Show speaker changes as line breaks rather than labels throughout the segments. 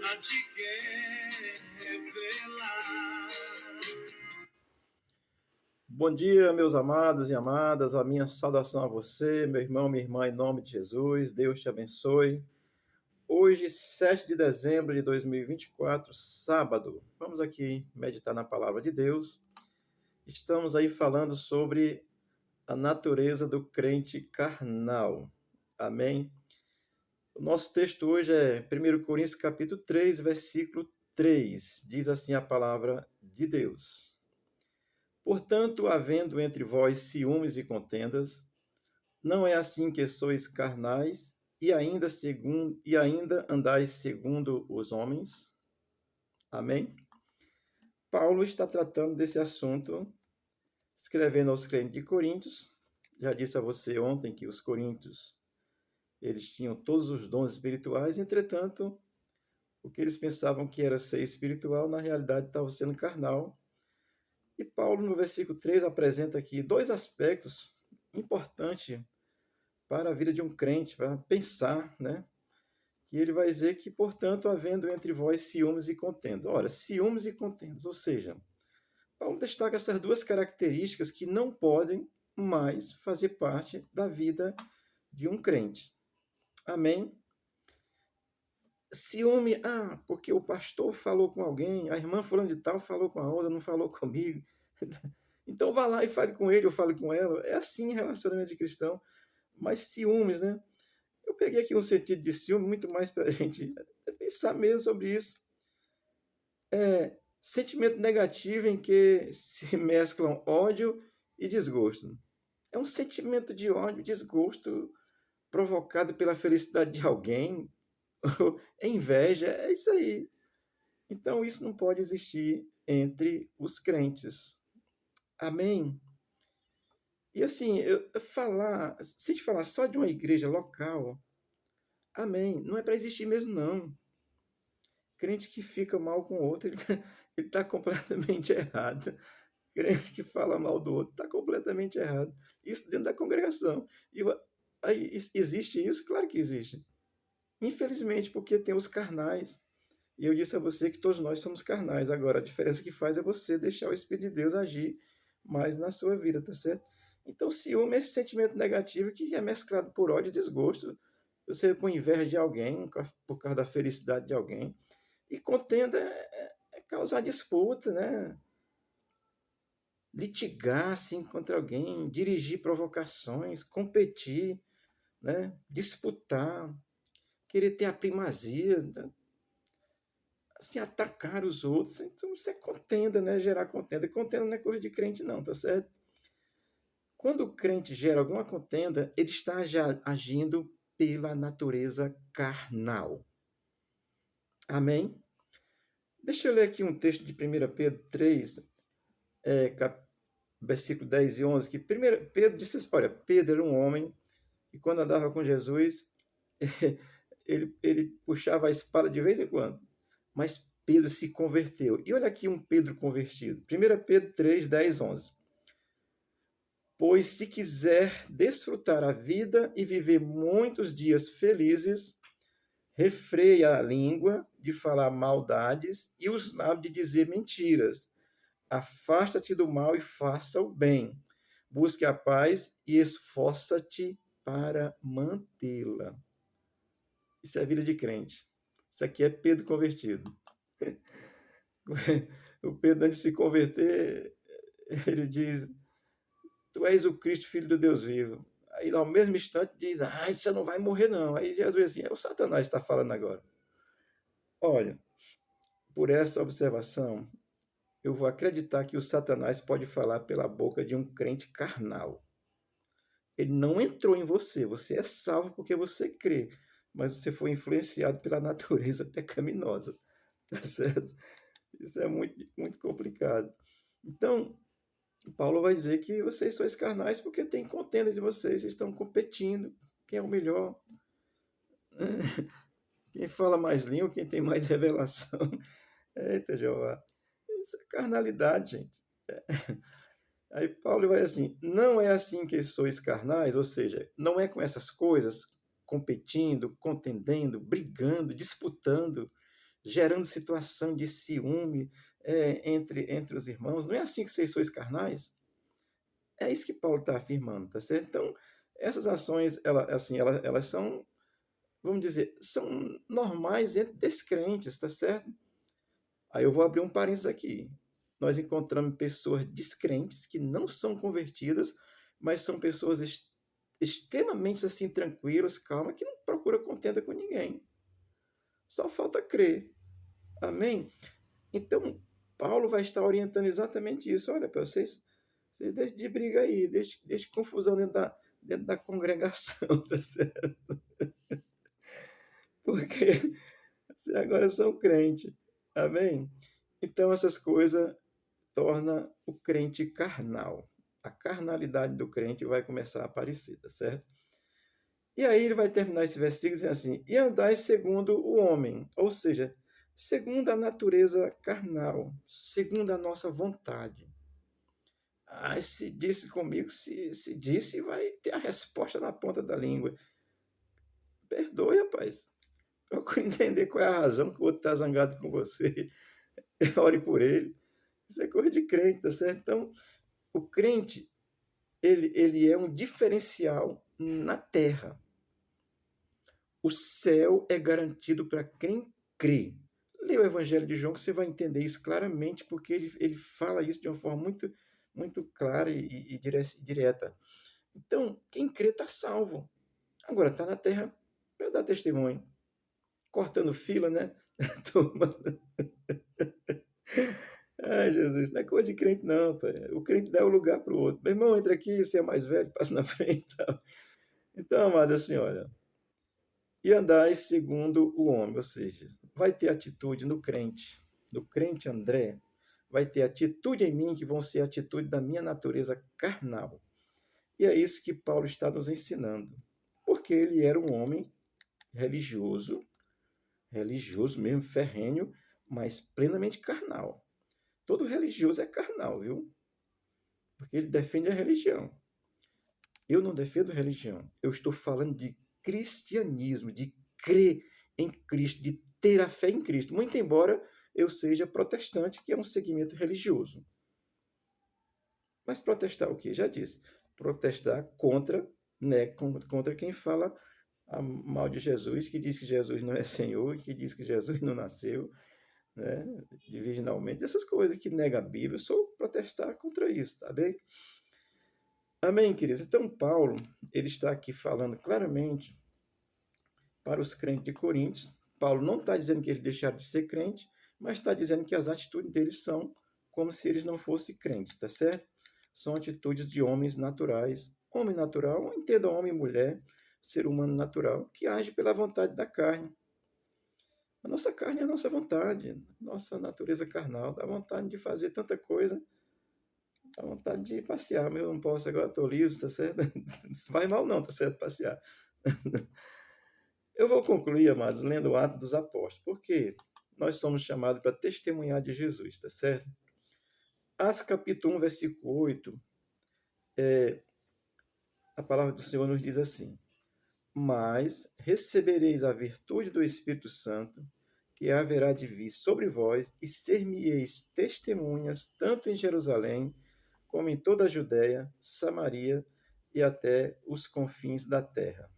a te quer revelar.
Bom dia, meus amados e amadas. A minha saudação a você, meu irmão, minha irmã, em nome de Jesus. Deus te abençoe. Hoje, 7 de dezembro de 2024, sábado. Vamos aqui meditar na palavra de Deus. Estamos aí falando sobre a natureza do crente carnal. Amém? O nosso texto hoje é 1 Coríntios capítulo 3, versículo 3. Diz assim a palavra de Deus. Portanto, havendo entre vós ciúmes e contendas, não é assim que sois carnais e ainda andais segundo os homens? Amém? Paulo está tratando desse assunto, escrevendo aos crentes de Coríntios. Já disse a você ontem que os coríntios, eles tinham todos os dons espirituais, entretanto, o que eles pensavam que era ser espiritual, na realidade estava sendo carnal. E Paulo, no versículo 3, apresenta aqui dois aspectos importantes para a vida de um crente, para pensar, né? Que ele vai dizer que, portanto, havendo entre vós ciúmes e contendas. Ora, ciúmes e contendas, ou seja, Paulo destaca essas duas características que não podem mais fazer parte da vida de um crente. Amém? Ciúme, porque o pastor falou com alguém, a irmã fulano de tal falou com a outra, não falou comigo. Então vá lá e fale com ele ou fale com ela. É assim relacionamento de cristão. Mas ciúmes, né? Eu peguei aqui um sentido de ciúme muito mais para a gente pensar mesmo sobre isso. É sentimento negativo em que se mesclam ódio e desgosto. É um sentimento de ódio, desgosto provocado pela felicidade de alguém, inveja, é isso aí. Então isso não pode existir entre os crentes. Amém? E assim, se a gente falar só de uma igreja local, amém, não é para existir mesmo, não. Crente que fica mal com o outro, ele está completamente errado. Crente que fala mal do outro está completamente errado. Isso dentro da congregação. E aí, existe isso? Claro que existe. Infelizmente, porque tem os carnais. E eu disse a você que todos nós somos carnais. Agora, a diferença que faz é você deixar o Espírito de Deus agir mais na sua vida, tá certo? Então, ciúme é esse sentimento negativo que é mesclado por ódio e desgosto. Você com inveja de alguém, por causa da felicidade de alguém. E contenda é causar disputa, né? Litigar assim contra alguém, dirigir provocações, competir, né? Disputar, querer ter a primazia, né? Assim, atacar os outros. Então, isso é contenda, né? Gerar contenda. E contenda não é coisa de crente, não, tá certo? Quando o crente gera alguma contenda, ele está já agindo pela natureza carnal. Amém? Deixa eu ler aqui um texto de 1 Pedro 3, versículo 10 e 11, que primeiro Pedro disse assim, olha, Pedro era um homem que quando andava com Jesus, ele puxava a espada de vez em quando, mas Pedro se converteu. E olha aqui um Pedro convertido. 1 Pedro 3, 10, 11. Pois se quiser desfrutar a vida e viver muitos dias felizes, refreia a língua de falar maldades e os lábios de dizer mentiras. Afasta-te do mal e faça o bem. Busque a paz e esforça-te para mantê-la. Isso é vida de crente. Isso aqui é Pedro convertido. O Pedro, antes de se converter, ele diz: Tu és o Cristo, filho do Deus vivo. Aí, ao mesmo instante, diz: você não vai morrer, não. Aí Jesus diz assim: é o Satanás que está falando agora. Olha, por essa observação, eu vou acreditar que o Satanás pode falar pela boca de um crente carnal. Ele não entrou em você, você é salvo porque você crê, mas você foi influenciado pela natureza pecaminosa, tá certo? Isso é muito, muito complicado. Então, Paulo vai dizer que vocês sois carnais porque tem contenda de vocês estão competindo, quem é o melhor, quem fala mais língua, quem tem mais revelação. Eita, Jeová, isso é carnalidade, gente. Aí Paulo vai assim, não é assim que sois carnais, ou seja, não é com essas coisas, competindo, contendendo, brigando, disputando, gerando situação de ciúme entre os irmãos. Não é assim que vocês sois carnais? É isso que Paulo está afirmando, tá certo? Então, essas ações, elas são, vamos dizer, são normais entre descrentes, tá certo? Aí eu vou abrir um parênteses aqui. Nós encontramos pessoas descrentes que não são convertidas, mas são pessoas extremamente assim tranquilas, calmas, que não procuram contenda com ninguém. Só falta crer. Amém? Então, Paulo vai estar orientando exatamente isso. Olha, para vocês deixem de briga aí, deixem confusão dentro da congregação, tá certo? Porque vocês agora são crente. Amém? Então, essas coisas torna o crente carnal. A carnalidade do crente vai começar a aparecer, tá certo? E aí ele vai terminar esse versículo dizendo assim: e andai segundo o homem, ou seja, segundo a natureza carnal, segundo a nossa vontade. Ah, se disse comigo, se disse, vai ter a resposta na ponta da língua. Perdoe, rapaz. Procure entender qual é a razão que o outro está zangado com você. Ore por ele. Isso é coisa de crente, tá certo? Então, o crente, ele é um diferencial na terra. O céu é garantido para quem crê. Lê o Evangelho de João que você vai entender isso claramente, porque ele fala isso de uma forma muito, muito clara e direta. Então, quem crê está salvo. Agora, está na terra para dar testemunho. Cortando fila, né? Ai, Jesus, não é coisa de crente, não, pai. O crente dá o lugar para o outro. Meu irmão, entra aqui, você é mais velho, passa na frente. Então, amada senhora, e andai segundo o homem, ou seja, vai ter atitude no crente André, vai ter atitude em mim que vão ser atitude da minha natureza carnal. E é isso que Paulo está nos ensinando, porque ele era um homem religioso, religioso mesmo, ferrenho, mas plenamente carnal. Todo religioso é carnal, viu? Porque ele defende a religião. Eu não defendo religião. Eu estou falando de cristianismo, de crer em Cristo, de ter a fé em Cristo. Muito embora eu seja protestante, que é um segmento religioso. Mas protestar o quê? Já disse. Protestar contra, né, contra quem fala mal de Jesus, que diz que Jesus não é Senhor, que diz que Jesus não nasceu, né, divinalmente. Essas coisas que nega a Bíblia. Eu sou protestar contra isso, tá bem? Amém, queridos? Então, Paulo, ele está aqui falando claramente para os crentes de Coríntios. Paulo não está dizendo que eles deixaram de ser crente, mas está dizendo que as atitudes deles são como se eles não fossem crentes, tá certo? São atitudes de homens naturais. Homem natural, entenda homem e mulher, ser humano natural, que age pela vontade da carne. A nossa carne é a nossa vontade, nossa natureza carnal, dá vontade de fazer tanta coisa, dá vontade de passear, mas eu não posso agora, estou liso, tá certo? Não vai mal não, tá certo, passear. Eu vou concluir, amados, lendo o Atos dos Apóstolos, porque nós somos chamados para testemunhar de Jesus, tá certo? Atos capítulo 1, versículo 8, a palavra do Senhor nos diz assim: mas recebereis a virtude do Espírito Santo, que haverá de vir sobre vós, e ser-me-eis testemunhas, tanto em Jerusalém, como em toda a Judéia, Samaria e até os confins da terra.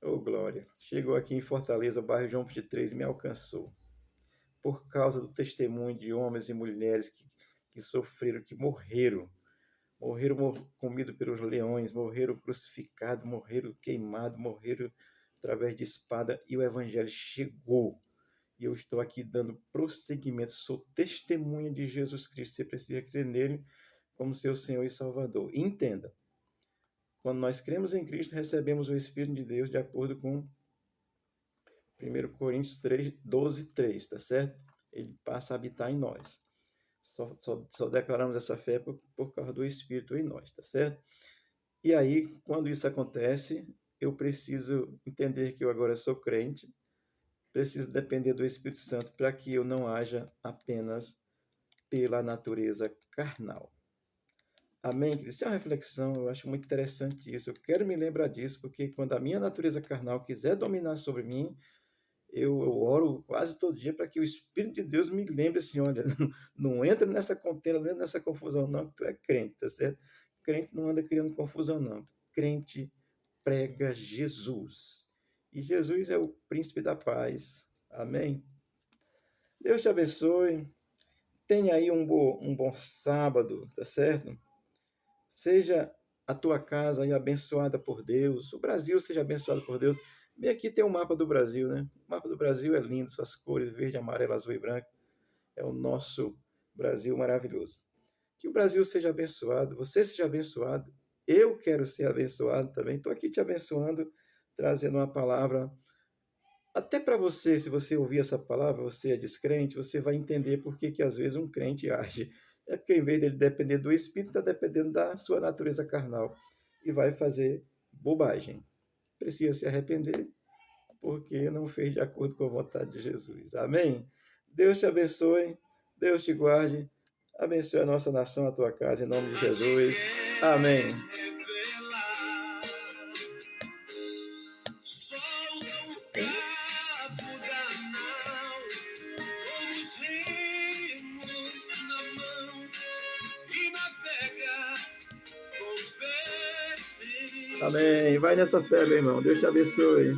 Oh, glória! Chegou aqui em Fortaleza, bairro João 23, e me alcançou. Por causa do testemunho de homens e mulheres que sofreram, que morreram comidos pelos leões, morreram crucificados, morreram queimados, morreram através de espada, e o evangelho chegou. E eu estou aqui dando prosseguimento, sou testemunha de Jesus Cristo. Você precisa crer nele como seu Senhor e Salvador. E entenda, quando nós cremos em Cristo, recebemos o Espírito de Deus de acordo com 1 Coríntios 3, 12, 3, tá certo? Ele passa a habitar em nós. Só declaramos essa fé por causa do Espírito em nós, tá certo? E aí, quando isso acontece, eu preciso entender que eu agora sou crente, preciso depender do Espírito Santo para que eu não haja apenas pela natureza carnal. Amém? Isso é uma reflexão, eu acho muito interessante isso. Eu quero me lembrar disso, porque quando a minha natureza carnal quiser dominar sobre mim, eu oro quase todo dia para que o Espírito de Deus me lembre assim: olha, não entra nessa contenda, não entra nessa confusão, não, que tu é crente, tá certo? Crente não anda criando confusão, não. Crente prega Jesus. E Jesus é o príncipe da paz. Amém? Deus te abençoe. Tenha aí um bom sábado, tá certo? Seja a tua casa aí abençoada por Deus, o Brasil seja abençoado por Deus. Bem, aqui tem um mapa do Brasil, né? O mapa do Brasil é lindo, suas cores verde, amarelo, azul e branco. É o nosso Brasil maravilhoso. Que o Brasil seja abençoado, você seja abençoado. Eu quero ser abençoado também. Estou aqui te abençoando, trazendo uma palavra. Até para você, se você ouvir essa palavra, você é descrente, você vai entender por que às vezes um crente age. É porque em vez dele depender do Espírito, está dependendo da sua natureza carnal e vai fazer bobagem. Precisa se arrepender porque não fez de acordo com a vontade de Jesus. Amém? Deus te abençoe, Deus te guarde, abençoe a nossa nação, a tua casa, em nome de Jesus. Amém.
Solta o cabo da nau, com os remos na mão, e navega com fé.
Amém. Vai nessa fé, meu irmão. Deus te abençoe.